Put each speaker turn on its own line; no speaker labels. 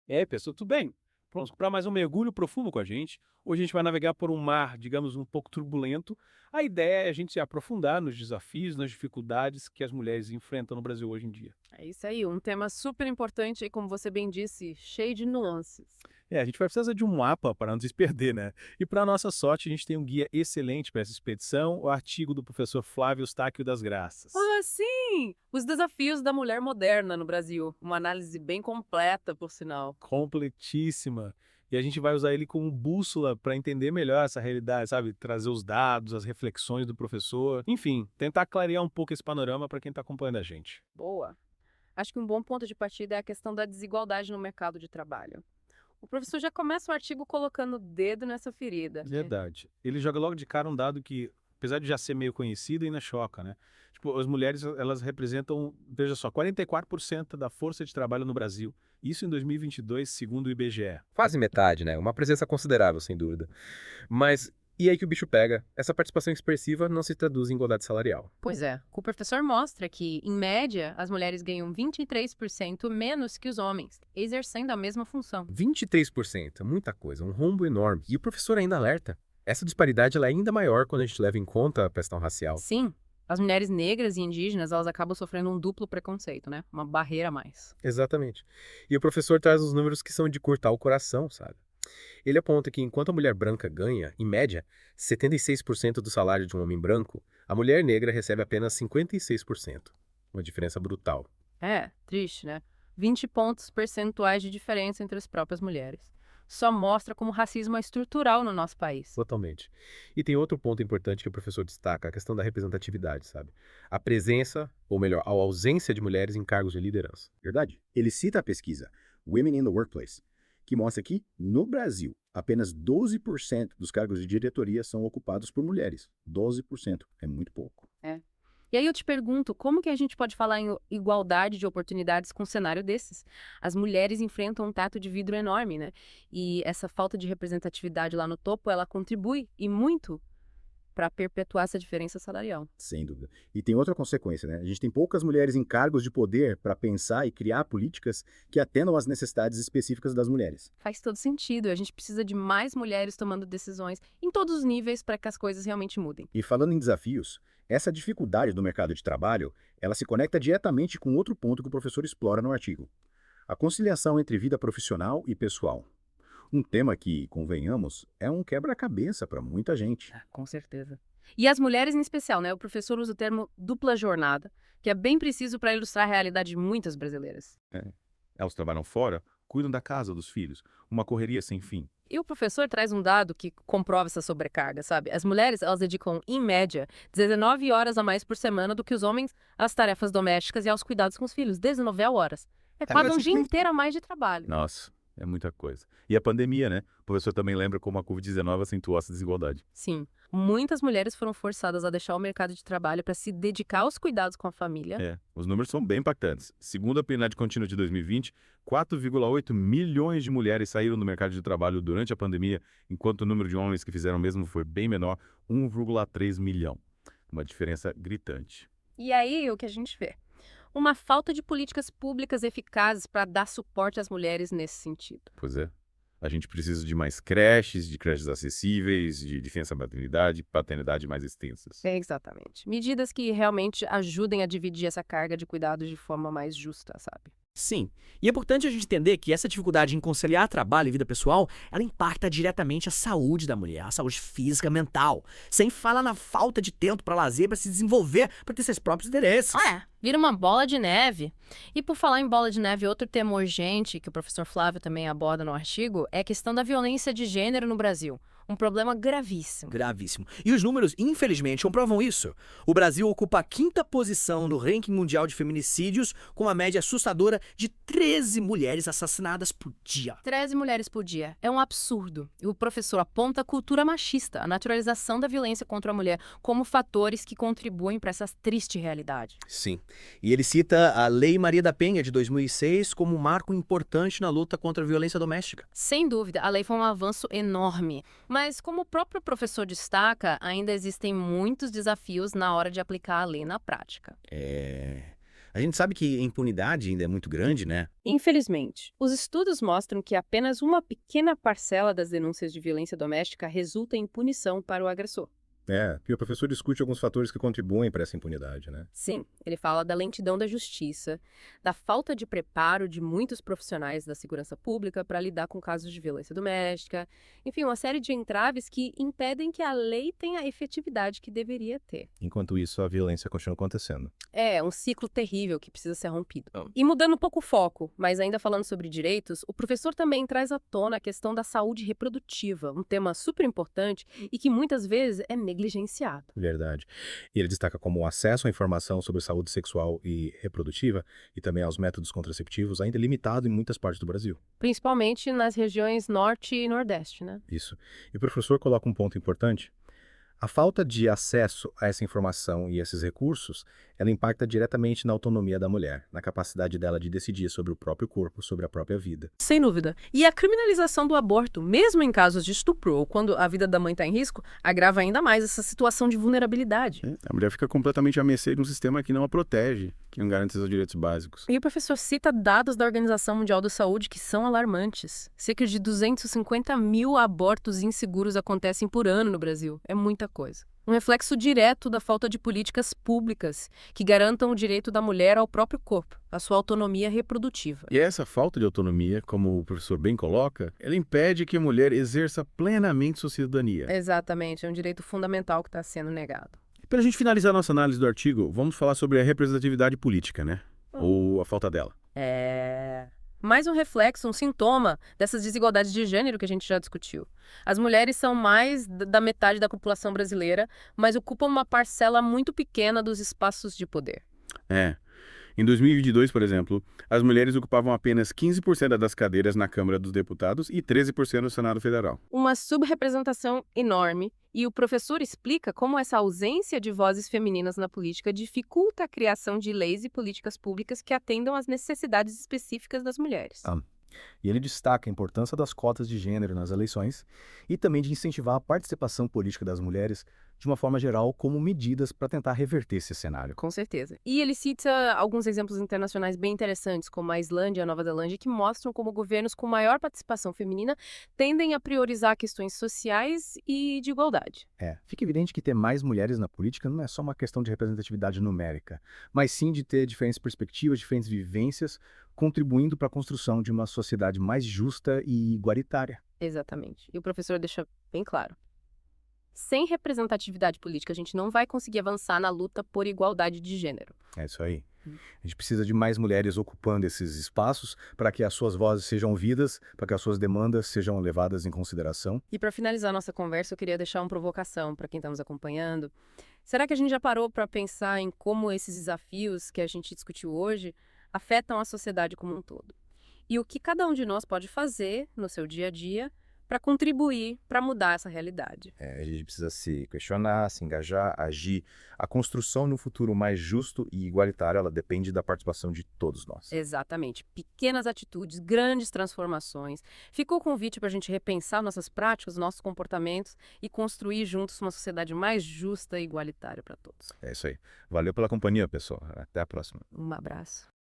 E aí, pessoal, tudo bem? Prontos para mais um mergulho profundo com a gente? Hoje a gente vai navegar por um mar, digamos, um pouco turbulento. A ideia é a gente se aprofundar nos desafios, nas dificuldades que as mulheres enfrentam no Brasil hoje em dia.
É isso aí, um tema super importante e, como você bem disse, cheio de nuances.
A gente vai precisar de um mapa para não se perder, né? E para nossa sorte, a gente tem um guia excelente para essa expedição, o artigo do professor Flávio Eustáquio das Graças.
Ah, sim! Os desafios da mulher moderna no Brasil. Uma análise bem completa, por sinal.
Completíssima. E a gente vai usar ele como bússola para entender melhor essa realidade, sabe? Trazer os dados, as reflexões do professor, enfim, tentar clarear um pouco esse panorama para quem está acompanhando a gente.
Boa. Acho que um bom ponto de partida é a questão da desigualdade no mercado de trabalho. O professor já começa o artigo colocando o dedo nessa ferida.
Verdade. Ele joga logo de cara um dado que, apesar de já ser meio conhecido, ainda choca, né? Tipo, as mulheres, elas representam, veja só, 44% da força de trabalho no Brasil. Isso em 2022, segundo o IBGE.
Quase metade, né? Uma presença considerável, sem dúvida. Mas e aí que o bicho pega? Essa participação expressiva não se traduz em igualdade salarial.
Pois é, o professor mostra que, em média, as mulheres ganham 23% menos que os homens, exercendo a mesma função.
23%, é muita coisa, um rombo enorme. E o professor ainda alerta. Essa disparidade ela é ainda maior quando a gente leva em conta a questão racial.
Sim, as mulheres negras e indígenas, elas acabam sofrendo um duplo preconceito, né? Uma barreira a mais.
Exatamente. E o professor traz os números que são de cortar o coração, sabe? Ele aponta que enquanto a mulher branca ganha, em média, 76% do salário de um homem branco, a mulher negra recebe apenas 56%. Uma diferença brutal.
É, triste, né? 20 pontos percentuais de diferença entre as próprias mulheres. Só mostra como o racismo é estrutural no nosso país.
Totalmente. E tem outro ponto importante que o professor destaca, a questão da representatividade, sabe? A presença, ou melhor, a ausência de mulheres em cargos de liderança.
Verdade? Ele cita a pesquisa Women in the Workplace, que mostra que, no Brasil, apenas 12% dos cargos de diretoria são ocupados por mulheres. 12%. É muito pouco.
É. E aí eu te pergunto, como que a gente pode falar em igualdade de oportunidades com um cenário desses? As mulheres enfrentam um teto de vidro enorme, né? E essa falta de representatividade lá no topo, ela contribui, e muito, para perpetuar essa diferença salarial.
Sem dúvida. E tem outra consequência, né? A gente tem poucas mulheres em cargos de poder para pensar e criar políticas que atendam às necessidades específicas das mulheres.
Faz todo sentido. A gente precisa de mais mulheres tomando decisões em todos os níveis para que as coisas realmente mudem.
E falando em desafios, essa dificuldade do mercado de trabalho, ela se conecta diretamente com outro ponto que o professor explora no artigo: a conciliação entre vida profissional e pessoal. Um tema que, convenhamos, é um quebra-cabeça para muita gente.
Ah, com certeza. E as mulheres em especial, né? O professor usa o termo dupla jornada, que é bem preciso para ilustrar a realidade de muitas brasileiras.
É. Elas trabalham fora, cuidam da casa, dos filhos, uma correria sem fim.
E o professor traz um dado que comprova essa sobrecarga, sabe? As mulheres, elas dedicam, em média, 19 horas a mais por semana do que os homens às tarefas domésticas e aos cuidados com os filhos. 19 horas. É quase um dia inteiro a mais de trabalho.
Nossa, é muita coisa. E a pandemia, né? O professor também lembra como a Covid-19 acentuou essa desigualdade.
Sim, muitas mulheres foram forçadas a deixar o mercado de trabalho para se dedicar aos cuidados com a família.
Os números são bem impactantes. Segundo a PNAD contínua de 2020, 4,8 milhões de mulheres saíram do mercado de trabalho durante a pandemia, enquanto o número de homens que fizeram o mesmo foi bem menor, 1,3 milhão. Uma diferença gritante.
E aí, o que a gente vê? Uma falta de políticas públicas eficazes para dar suporte às mulheres nesse sentido.
Pois é. A gente precisa de mais creches, de creches acessíveis, de licença maternidade, paternidade mais extensas.
Exatamente. Medidas que realmente ajudem a dividir essa carga de cuidados de forma mais justa, sabe?
Sim, e é importante a gente entender que essa dificuldade em conciliar trabalho e vida pessoal, ela impacta diretamente a saúde da mulher, a saúde física, mental, sem falar na falta de tempo para lazer, para se desenvolver, para ter seus próprios interesses.
Vira uma bola de neve. E por falar em bola de neve, outro tema urgente que o professor Flávio também aborda no artigo é a questão da violência de gênero no Brasil. Um problema gravíssimo.
Gravíssimo. E os números, infelizmente, comprovam isso. O Brasil ocupa a 5ª posição no ranking mundial de feminicídios, com uma média assustadora de 13 mulheres assassinadas por dia.
13 mulheres por dia. É um absurdo. E o professor aponta a cultura machista, a naturalização da violência contra a mulher, como fatores que contribuem para essa triste realidade.
Sim. E ele cita a Lei Maria da Penha, de 2006, como um marco importante na luta contra a violência doméstica.
Sem dúvida, a lei foi um avanço enorme. Mas, como o próprio professor destaca, ainda existem muitos desafios na hora de aplicar a lei na prática.
A gente sabe que a impunidade ainda é muito grande, né?
Infelizmente, os estudos mostram que apenas uma pequena parcela das denúncias de violência doméstica resulta em punição para o agressor.
E o professor discute alguns fatores que contribuem para essa impunidade, né?
Sim, ele fala da lentidão da justiça, da falta de preparo de muitos profissionais da segurança pública para lidar com casos de violência doméstica, enfim, uma série de entraves que impedem que a lei tenha a efetividade que deveria ter.
Enquanto isso, a violência continua acontecendo.
É um ciclo terrível que precisa ser rompido. E mudando um pouco o foco, mas ainda falando sobre direitos, o professor também traz à tona a questão da saúde reprodutiva, um tema super importante e que muitas vezes é negligenciado.
Verdade. E ele destaca como o acesso à informação sobre saúde sexual e reprodutiva e também aos métodos contraceptivos ainda é limitado em muitas partes do Brasil.
Principalmente nas regiões norte e nordeste, né?
Isso. E o professor coloca um ponto importante. A falta de acesso a essa informação e esses recursos, ela impacta diretamente na autonomia da mulher, na capacidade dela de decidir sobre o próprio corpo, sobre a própria vida.
Sem dúvida. E a criminalização do aborto, mesmo em casos de estupro ou quando a vida da mãe está em risco, agrava ainda mais essa situação de vulnerabilidade.
A mulher fica completamente à mercê de um sistema que não a protege, que não garante seus direitos básicos.
E o professor cita dados da Organização Mundial da Saúde que são alarmantes. Cerca de 250 mil abortos inseguros acontecem por ano no Brasil. É muita coisa. Um reflexo direto da falta de políticas públicas que garantam o direito da mulher ao próprio corpo, à sua autonomia reprodutiva.
E essa falta de autonomia, como o professor bem coloca, ela impede que a mulher exerça plenamente sua cidadania.
Exatamente, é um direito fundamental que está sendo negado.
Para a gente finalizar nossa análise do artigo, vamos falar sobre a representatividade política, né? Ou a falta dela.
Mais um reflexo, um sintoma dessas desigualdades de gênero que a gente já discutiu. As mulheres são mais da metade da população brasileira, mas ocupam uma parcela muito pequena dos espaços de poder.
Em 2022, por exemplo, as mulheres ocupavam apenas 15% das cadeiras na Câmara dos Deputados e 13% no Senado Federal.
Uma subrepresentação enorme, e o professor explica como essa ausência de vozes femininas na política dificulta a criação de leis e políticas públicas que atendam às necessidades específicas das mulheres.
E ele destaca a importância das cotas de gênero nas eleições e também de incentivar a participação política das mulheres de uma forma geral como medidas para tentar reverter esse cenário.
Com certeza. E ele cita alguns exemplos internacionais bem interessantes, como a Islândia e a Nova Zelândia, que mostram como governos com maior participação feminina tendem a priorizar questões sociais e de igualdade.
Fica evidente que ter mais mulheres na política não é só uma questão de representatividade numérica, mas sim de ter diferentes perspectivas, diferentes vivências, contribuindo para a construção de uma sociedade mais justa e igualitária.
Exatamente. E o professor deixa bem claro. Sem representatividade política, a gente não vai conseguir avançar na luta por igualdade de gênero.
É isso aí. A gente precisa de mais mulheres ocupando esses espaços para que as suas vozes sejam ouvidas, para que as suas demandas sejam levadas em consideração.
E para finalizar nossa conversa, eu queria deixar uma provocação para quem está nos acompanhando. Será que a gente já parou para pensar em como esses desafios que a gente discutiu hoje afetam a sociedade como um todo? E o que cada um de nós pode fazer no seu dia a dia para contribuir para mudar essa realidade?
A gente precisa se questionar, se engajar, agir. A construção de um futuro mais justo e igualitário, ela depende da participação de todos nós.
Exatamente. Pequenas atitudes, grandes transformações. Ficou o convite para a gente repensar nossas práticas, nossos comportamentos e construir juntos uma sociedade mais justa e igualitária para todos.
É isso aí. Valeu pela companhia, pessoal. Até a próxima.
Um abraço.